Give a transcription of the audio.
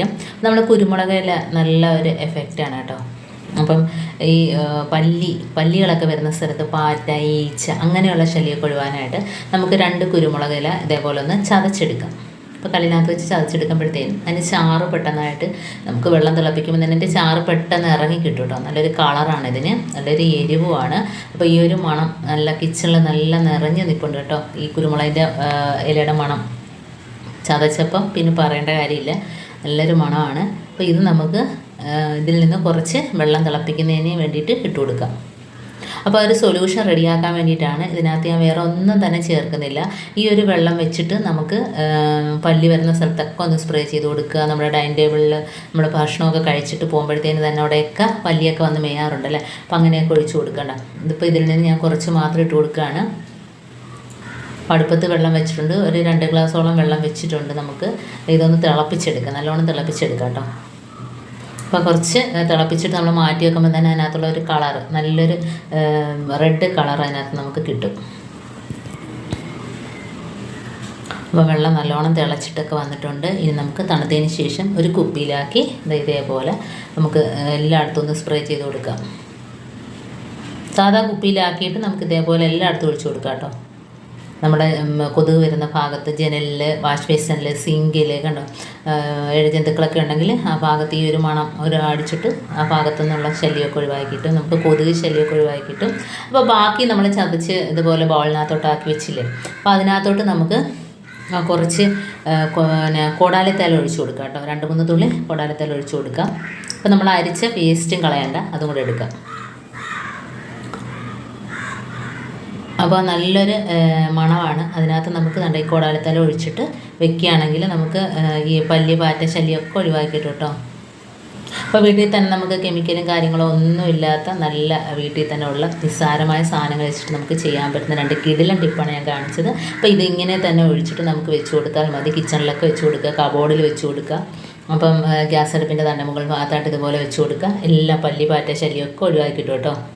ഉപയോഗിക്കാം. നമ്മുടെ കുരുമുളക് ഇല നല്ല ഒരു എഫക്റ്റാണ് കേട്ടോ. അപ്പം ഈ പല്ലികളൊക്കെ വരുന്ന സ്ഥലത്ത് പാറ്റ, ഈച്ച അങ്ങനെയുള്ള ശല്യമൊക്കെ ഒഴിവാനായിട്ട് നമുക്ക് 2 കുരുമുളക് ഇല ഇതേപോലെ ഒന്ന് ചതച്ചെടുക്കാം. അപ്പോൾ കല്ലിനകത്ത് വെച്ച് ചതച്ചെടുക്കുമ്പോഴത്തേനും അതിന് ചാറ് പെട്ടെന്നായിട്ട് നമുക്ക് വെള്ളം തിളപ്പിക്കുമ്പോൾ തന്നെ അതിൻ്റെ ചാറ് പെട്ടെന്ന് ഇറങ്ങി കിട്ടും കേട്ടോ. നല്ലൊരു കളറാണ് ഇതിന്, നല്ലൊരു എരിവുമാണ്. അപ്പോൾ ഈ ഒരു മണം നല്ല കിച്ചണിൽ നല്ല നിറഞ്ഞ് നിൽപ്പുണ്ട് കേട്ടോ. ഈ കുരുമുളകിൻ്റെ ഇലയുടെ മണം ചതച്ചപ്പം പിന്നെ പറയേണ്ട കാര്യമില്ല, നല്ലൊരു മണമാണ്. അപ്പോൾ ഇത് നമുക്ക് ഇതിൽ നിന്ന് കുറച്ച് വെള്ളം തിളപ്പിക്കുന്നതിന് വേണ്ടിയിട്ട് ഇട്ട് കൊടുക്കാം. അപ്പോൾ ഒരു സൊല്യൂഷൻ റെഡിയാക്കാൻ വേണ്ടിയിട്ടാണ്. ഇതിനകത്ത് ഞാൻ വേറെ ഒന്നും തന്നെ ചേർക്കുന്നില്ല. ഈ ഒരു വെള്ളം വെച്ചിട്ട് നമുക്ക് പല്ലി വരുന്ന സ്ഥലത്തൊക്കെ ഒന്ന് സ്പ്രേ ചെയ്ത് കൊടുക്കുക. നമ്മുടെ ഡൈനിങ് ടേബിളിൽ നമ്മൾ ഭക്ഷണമൊക്കെ കഴിച്ചിട്ട് പോകുമ്പോഴത്തേന് തന്നെ അവിടെയൊക്കെ പല്ലിയൊക്കെ വന്ന് മേയാറുണ്ടല്ലേ, അപ്പോൾ അങ്ങനെയൊക്കെ ഒഴിച്ച് കൊടുക്കണ്ട. ഇതിപ്പോൾ ഇതിൽ നിന്ന് ഞാൻ കുറച്ച് മാത്രം ഇട്ട് കൊടുക്കുകയാണ്. അടുപ്പത്ത് വെള്ളം വെച്ചിട്ടുണ്ട്, ഒരു 2 ഗ്ലാസോളം വെള്ളം വെച്ചിട്ടുണ്ട്. നമുക്ക് ഇതൊന്ന് തിളപ്പിച്ചെടുക്കാം, നല്ലോണം തിളപ്പിച്ചെടുക്കാം കേട്ടോ. അപ്പോൾ കുറച്ച് തിളപ്പിച്ചിട്ട് നമ്മൾ മാറ്റി വെക്കുമ്പോൾ തന്നെ അതിനകത്തുള്ള ഒരു കളർ, നല്ലൊരു റെഡ് കളർ അതിനകത്ത് നമുക്ക് കിട്ടും. അപ്പോൾ വെള്ളം നല്ലോണം തിളച്ചിട്ടൊക്കെ വന്നിട്ടുണ്ട്. ഇനി നമുക്ക് തണുത്തതിന് ശേഷം ഒരു കുപ്പിയിലാക്കി ഇതേപോലെ നമുക്ക് എല്ലായിടത്തും ഒന്ന് സ്പ്രേ ചെയ്ത് കൊടുക്കാം. സാധാ കുപ്പിയിലാക്കിയിട്ട് നമുക്ക് ഇതേപോലെ എല്ലായിടത്തും ഒഴിച്ചു കൊടുക്കാം കേട്ടോ. നമ്മുടെ കൊതുക് വരുന്ന ഭാഗത്ത്, ജനലിൽ, വാഷ് ബേസിനിൽ, സിങ്കിൽ കണ്ടോ ഇഴജന്തുക്കളൊക്കെ ഉണ്ടെങ്കിൽ ആ ഭാഗത്ത് ഈ ഒരു മണം അടിച്ചിട്ട് ആ ഭാഗത്തു നിന്നുള്ള ശല്യമൊക്കെ ഒഴിവാക്കിയിട്ടും നമുക്ക് കൊതുക് ശല്യമൊക്കെ ഒഴിവാക്കിയിട്ടും. അപ്പോൾ ബാക്കി നമ്മൾ ചതച്ച് ഇതുപോലെ ബൗളിനകത്തോട്ടാക്കി വെച്ചില്ലേ, അപ്പോൾ അതിനകത്തോട്ട് നമുക്ക് കുറച്ച് കോടാലിത്തേല ഒഴിച്ചു കൊടുക്കാം കേട്ടോ. 2-3 തുള്ളി കോടാലിത്തേല ഒഴിച്ചു കൊടുക്കാം. അപ്പോൾ നമ്മൾ അരിച്ച പേസ്റ്റും കളയണ്ട, അതും കൂടെ എടുക്കാം. അപ്പോൾ നല്ലൊരു മണമാണ്. അതിനകത്ത് നമുക്ക് ഈ കോടാലിത്തല ഒഴിച്ചിട്ട് വെക്കുകയാണെങ്കിൽ നമുക്ക് ഈ പല്ലി, പാറ്റ ശല്യമൊക്കെ ഒഴിവാക്കിയിട്ട് കേട്ടോ. അപ്പോൾ വീട്ടിൽ തന്നെ നമുക്ക് കെമിക്കലും കാര്യങ്ങളോ ഒന്നുമില്ലാത്ത നല്ല വീട്ടിൽ തന്നെ ഉള്ള നിസ്സാരമായ സാധനങ്ങൾ വെച്ചിട്ട് നമുക്ക് ചെയ്യാൻ പറ്റുന്ന 2 കിടിലൻ ടിപ്പാണ് ഞാൻ കാണിച്ചത്. അപ്പോൾ ഇതിങ്ങനെ തന്നെ ഒഴിച്ചിട്ട് നമുക്ക് വെച്ച് കൊടുത്താൽ മതി. കിച്ചണിലൊക്കെ വെച്ച് കൊടുക്കുക, കബോർഡിൽ വെച്ച് കൊടുക്കുക. അപ്പം ഗ്യാസ് അടുപ്പിൻ്റെ മുകൾ ഭാഗത്തായിട്ട് ഇതുപോലെ വെച്ച് കൊടുക്കുക. എല്ലാ പല്ലി, പാറ്റ ശല്യമൊക്കെ ഒഴിവാക്കിയിട്ട് കേട്ടോ.